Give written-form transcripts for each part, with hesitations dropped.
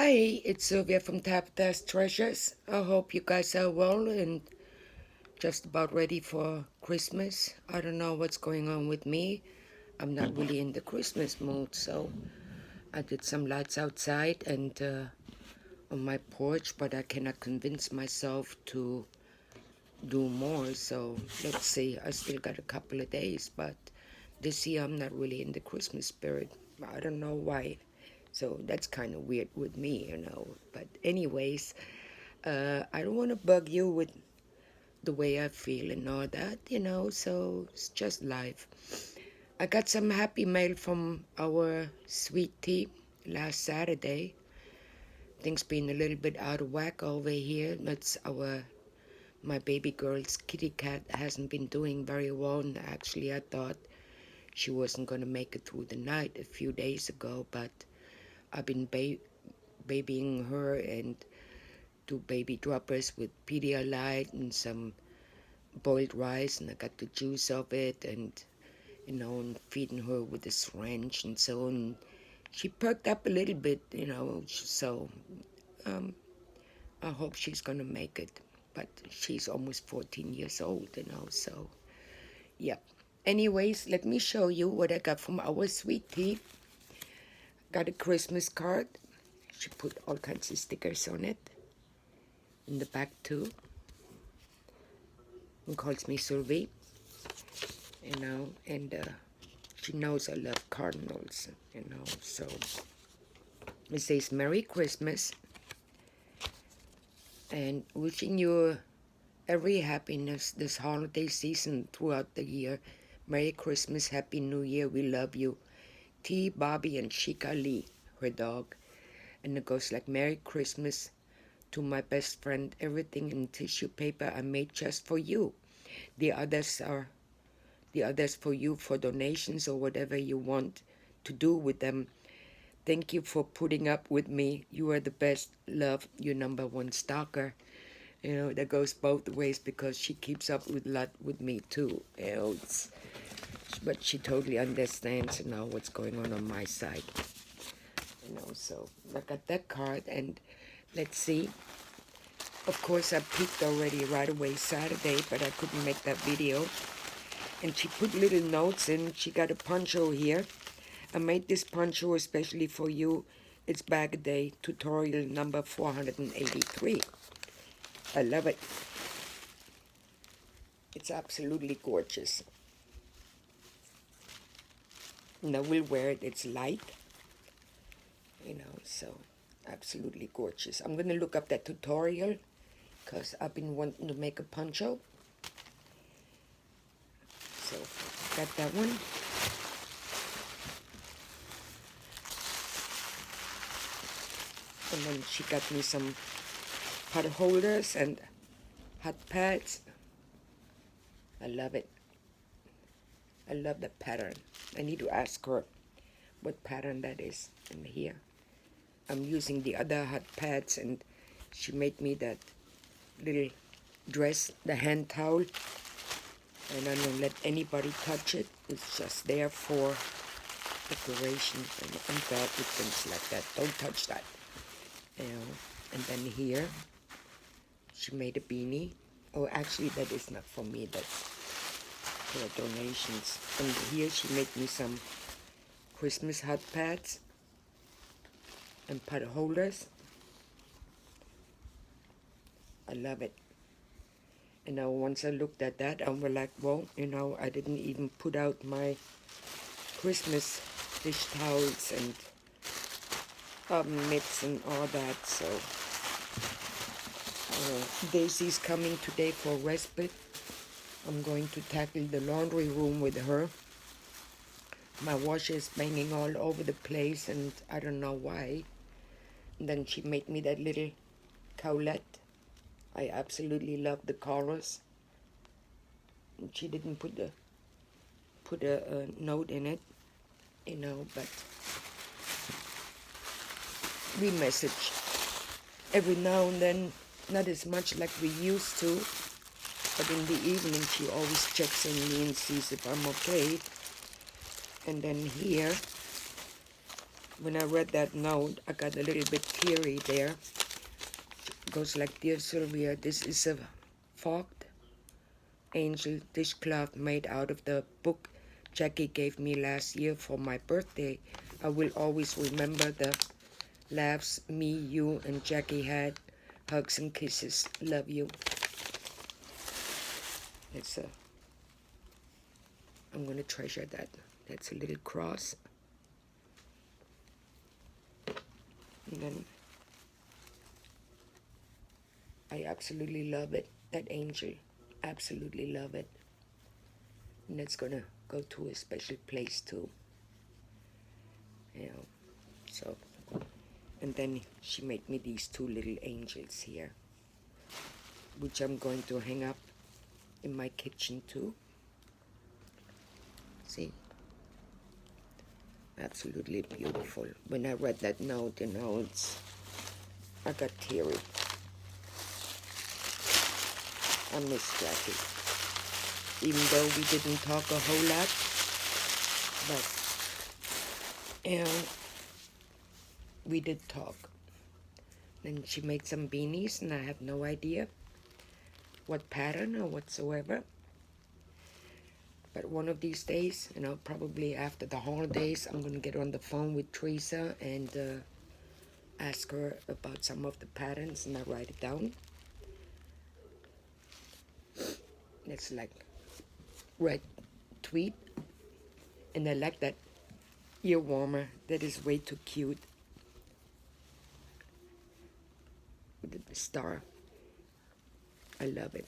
Hi, it's Sylvia from Taptas Treasures. I hope you guys are well and just about ready for Christmas. I don't know what's going on with me. I'm not really in the Christmas mood, so I did some lights outside and on my porch, but I cannot convince myself to do more. So let's see. I still got a couple of days, but this year I'm not really in the Christmas spirit. I don't know why. So that's kind of weird with me. But anyways, I don't want to bug you with the way I feel and all that, so it's just life. I got some happy mail from our sweet tea last Saturday. Things been a little bit out of whack over here. My baby girl's kitty cat hasn't been doing very well, and actually I thought she wasn't going to make it through the night a few days ago, but I've been babying her and do baby droppers with Pedialyte and some boiled rice, and I got the juice of it, and feeding her with a syringe and so on. She perked up a little bit, so I hope she's gonna make it. But she's almost 14 years old, so yeah. Anyways, let me show you what I got from our sweet tea. Got a Christmas card. She put all kinds of stickers on it. In the back too. And calls me Sylvie, and she knows I love cardinals, so it says Merry Christmas and wishing you every happiness this holiday season throughout the year. Merry Christmas, Happy New Year, we love you. T, Bobby, and Chica Lee, her dog. And it goes like, Merry Christmas to my best friend, everything in tissue paper I made just for you. The others for you for donations or whatever you want to do with them. Thank you for putting up with me. You are the best. Love, your number one stalker. That goes both ways because she keeps up with a lot with me too. But she totally understands what's going on my side. So I got that card, and let's see. Of course, I peeked already right away Saturday, but I couldn't make that video. And she put little notes in. She got a poncho here. I made this poncho especially for you. It's Bag a Day tutorial number 483. I love it. It's absolutely gorgeous. And I will wear it. It's light. So absolutely gorgeous. I'm going to look up that tutorial because I've been wanting to make a poncho. So got that one. And then she got me some pot holders and hot pads. I love it. I love the pattern. I need to ask her what pattern that is in here. I'm using the other hot pads, and she made me that little dress, the hand towel. And I don't let anybody touch it. It's just there for decoration. And I'm bad with things like that. Don't touch that. And then here, she made a beanie. Oh, actually, that is not for me. That's for donations. And here, she made me some Christmas hot pads and pot holders. I love it. And now once I looked at that, I was like, well, I didn't even put out my Christmas dish towels and mitts and all that. So Daisy's coming today for respite. I'm going to tackle the laundry room with her. My washer is banging all over the place, and I don't know why. And then she made me that little cowlette. I absolutely love the colors. And she didn't put a note in it, but we message every now and then, not as much like we used to, but in the evening she always checks on me and sees if I'm okay. And then here when I read that note, I got a little bit teary there. It goes like, "Dear Sylvia, this is a fogged angel dishcloth made out of the book Jackie gave me last year for my birthday. I will always remember the laughs me, you, and Jackie had. Hugs and kisses. Love you." It's a, I'm gonna treasure that. That's a little cross. And then I absolutely love it. That angel. Absolutely love it. And it's gonna go to a special place too. You know. So, and then she made me these two little angels here, which I'm going to hang up in my kitchen too. See? Absolutely beautiful. When I read that note, you know, I got teary. I miss Jackie. Even though we didn't talk a whole lot, but, you know, we did talk. And she made some beanies, and I have no idea what pattern or whatsoever. But one of these days, you know, probably after the holidays, I'm going to get on the phone with Teresa and ask her about some of the patterns, and I write it down. It's like red tweed, and I like that ear warmer. That is way too cute. With the star. I love it.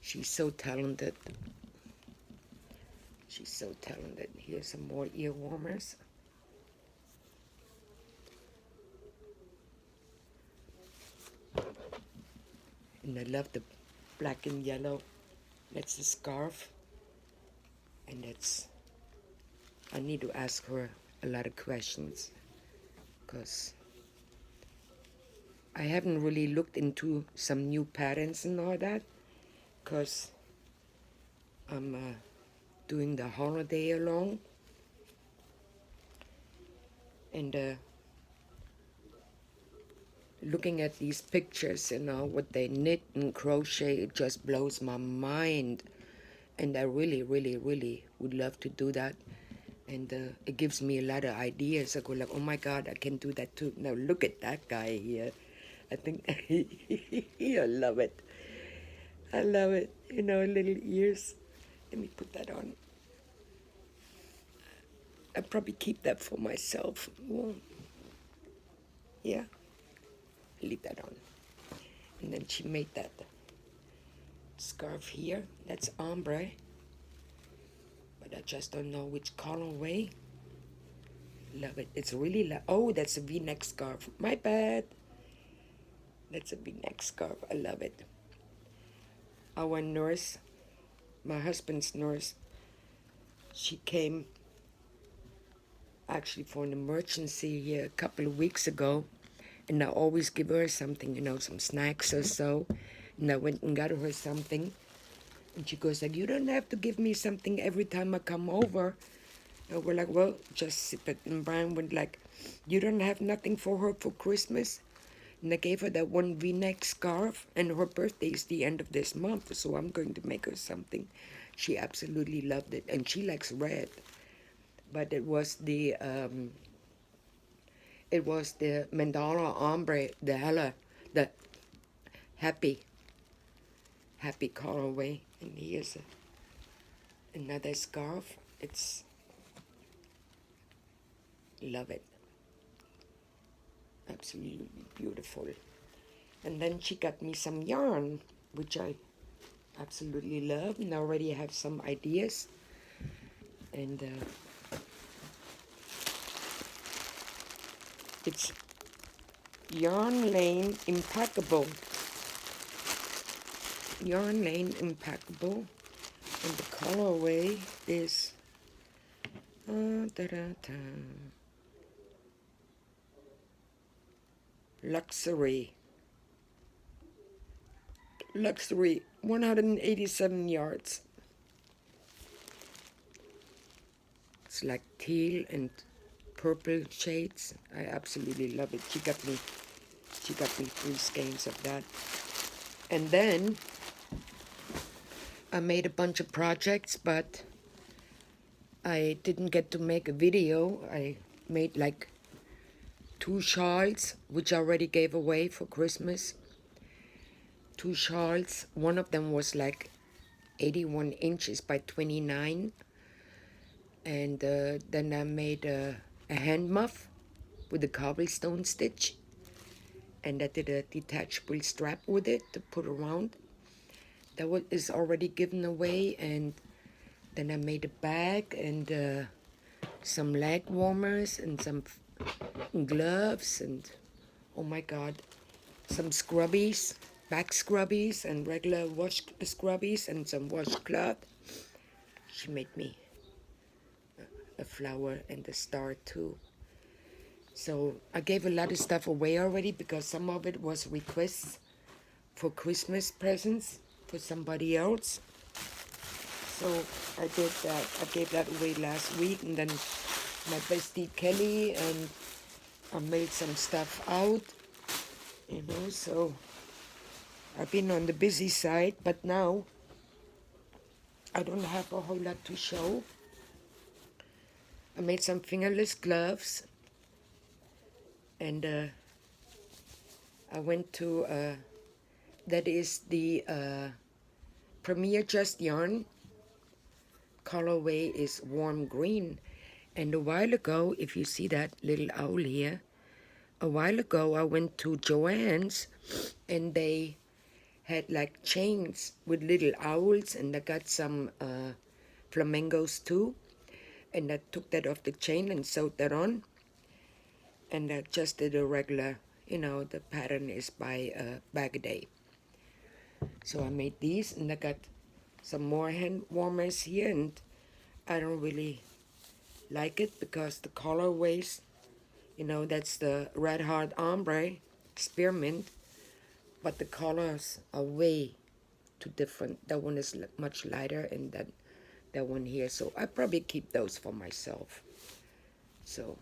She's so talented. She's so talented. Here's some more ear warmers. And I love the black and yellow. That's the scarf. And that's, I need to ask her a lot of questions, because I haven't really looked into some new patterns and all that, because I'm doing the holiday along. And looking at these pictures, you know, what they knit and crochet, it just blows my mind. And I really, really, really would love to do that. And it gives me a lot of ideas. I go like, oh my God, I can do that too. Now look at that guy here. I think, I love it. I love it. You know, little ears. Let me put that on. I'll probably keep that for myself. Well, yeah, leave that on. And then she made that scarf here. That's ombre. But I just don't know which colorway. Love it. It's really oh, that's a V-neck scarf. My bad. That's a V-neck scarf. I love it. Our nurse, my husband's nurse, she came actually for an emergency here a couple of weeks ago, and I always give her something, you know, some snacks or so. And I went and got her something, and she goes like, "You don't have to give me something every time I come over." And we're like, "Well, just sip it." And Brian went like, "You don't have nothing for her for Christmas?" And I gave her that one V-neck scarf, and her birthday is the end of this month, so I'm going to make her something. She absolutely loved it, and she likes red. But it was the mandala ombre, the happy colorway. And here's another scarf. It's, love it. Absolutely beautiful. And then she got me some yarn, which I absolutely love, and I already have some ideas. And it's Yarn Lane Impeccable. Yarn Lane Impeccable. And the colorway is Luxury. Luxury, 187 yards. those like teal and purple shades. I absolutely love it. She got me 3 skeins of that. And then I made a bunch of projects, but I didn't get to make a video. I made like 2 shawls, which I already gave away for Christmas. 2 shawls. One of them was like 81 inches by 29. And then I made a hand muff with a cobblestone stitch. And I did a detachable strap with it to put around. That is already given away. And then I made a bag and some leg warmers and some gloves and, oh my God, some scrubbies, back scrubbies and regular wash scrubbies and some washcloth. She made me a flower and a star too. So I gave a lot of stuff away already because some of it was requests for Christmas presents for somebody else. So I did that. I gave that away last week, and then my bestie Kelly, and I mailed some stuff out, so I've been on the busy side, but now I don't have a whole lot to show. I made some fingerless gloves, and I went to, that is the Premier Just Yarn. Colorway is warm green. And a while ago, if you see that little owl here, a while ago I went to Joann's and they had like chains with little owls, and I got some flamingos too. And I took that off the chain and sewed that on. And I just did a regular, the pattern is by Bag a Day. So I made these, and I got some more hand warmers here, and I don't really like it because the colorways, that's the Red Heart Ombre Spearmint, but the colors are way too different. That one is much lighter, and that one here, so I probably keep those for myself. So,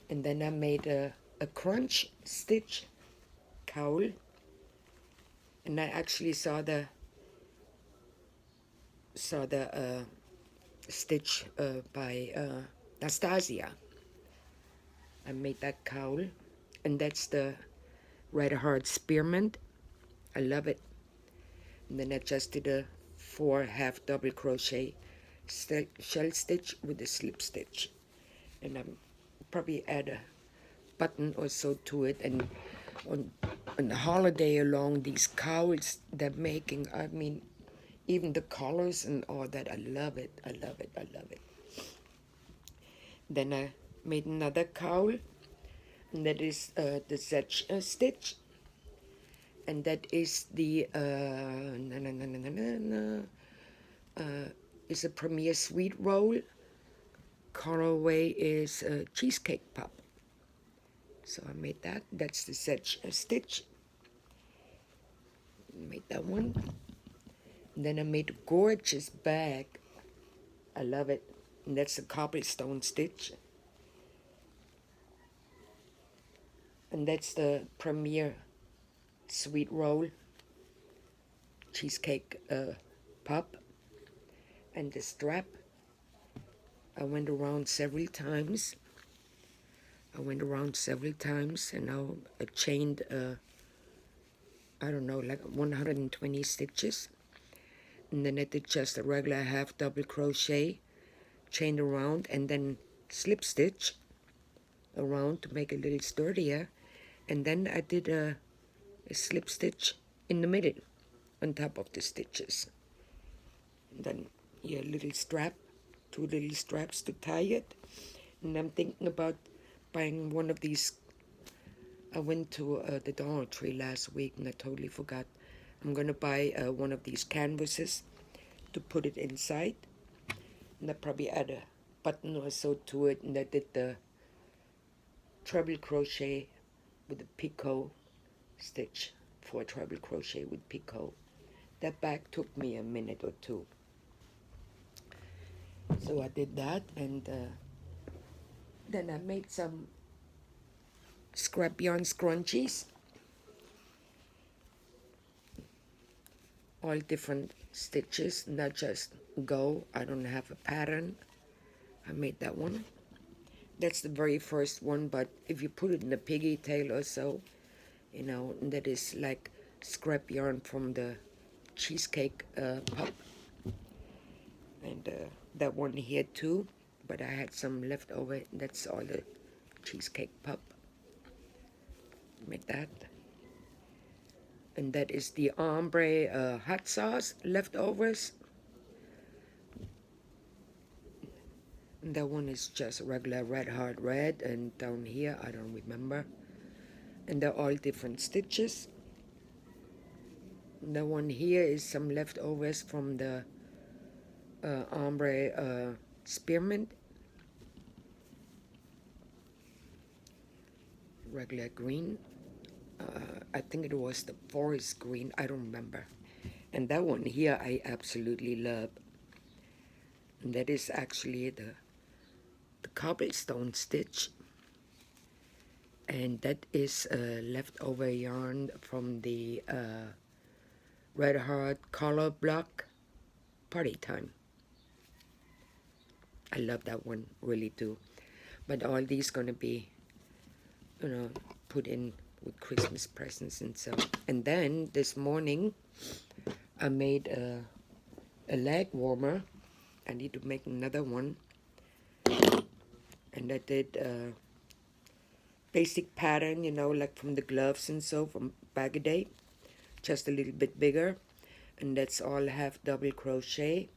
and then I made a crunch stitch cowl, and I actually saw the stitch by Nastasia. I made that cowl, and that's the Red Heart Spearmint. I love it. And then I just did a 4 half double crochet shell stitch with a slip stitch, and I'm probably add a button or so to it. And on the holiday along, these cowls they're making, I mean, even the colors and all that, I love it. I love it. I love it. Then I made another cowl, and that is the Zedge stitch, and that is the is a Premier Sweet Roll. Colorway is Cheesecake Pop. So I made that. That's the Zedge stitch. Made that one. And then I made a gorgeous bag. I love it. And that's a cobblestone stitch. And that's the Premier Sweet Roll Cheesecake Pop. And the strap, I went around several times. And now I chained, I don't know, like 120 stitches. And then I did just a regular half double crochet, chained around, and then slip stitch around to make it a little sturdier. And then I did a slip stitch in the middle on top of the stitches. And then here, little strap, 2 little straps to tie it. And I'm thinking about buying one of these. I went to the Dollar Tree last week and I totally forgot. I'm going to buy one of these canvases to put it inside. And I probably add a button or so to it. And I did the treble crochet with a picot stitch, 4 treble crochet with picot. That bag took me a minute or two. So I did that, and then I made some scrap yarn scrunchies, all different stitches, not just go. I don't have a pattern. I made that one. That's the very first one, but if you put it in a piggy tail or so, you know, that is like scrap yarn from the cheesecake pup. And that one here too, but I had some left over. That's all the cheesecake pup. Made that. And that is the ombre hot sauce leftovers. And that one is just regular red hard red, and down here I don't remember. And they're all different stitches. And the one here is some leftovers from the ombre spearmint. Regular green. I think it was the forest green. I don't remember. And that one here I absolutely love. And that is actually the cobblestone stitch. And that is leftover yarn from the Red Heart color block party time. I love that one, really do. But all these gonna be, you know, put in with Christmas presents and so. And then this morning, I made a leg warmer. I need to make another one. And I did a basic pattern, you know, like from the gloves and so from Bag a Day, just a little bit bigger. And that's all half double crochet.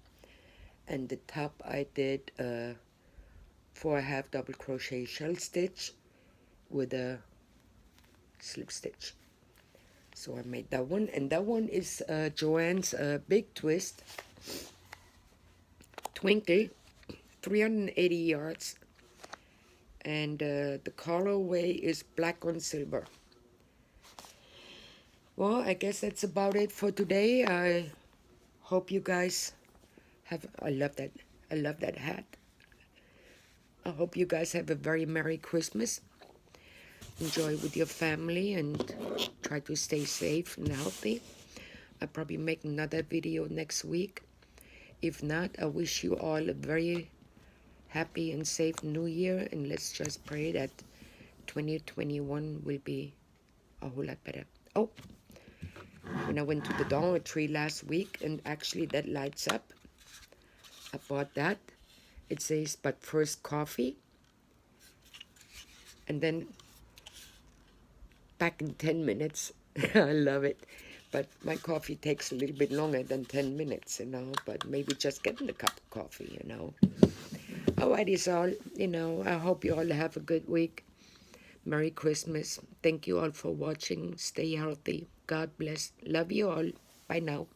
And the top I did 4 half double crochet shell stitch with a slip stitch. So I made that one, and that one is Joanne's Big Twist Twinkle, 380 yards, and the colorway is black on silver. Well, I guess that's about it for today. I hope you guys have. I love that hat. I hope you guys have a very Merry Christmas. Enjoy with your family and try to stay safe and healthy. I'll probably make another video next week. If not, I wish you all a very happy and safe New Year, and let's just pray that 2021 will be a whole lot better. Oh, when I went to the Dollar Tree last week, and actually that lights up. I bought that. It says, but first coffee. And then back in 10 minutes. I love it. But my coffee takes a little bit longer than 10 minutes, you know. But maybe just getting a cup of coffee, you know. Alrighty, so, you know, I hope you all have a good week. Merry Christmas. Thank you all for watching. Stay healthy. God bless. Love you all. Bye now.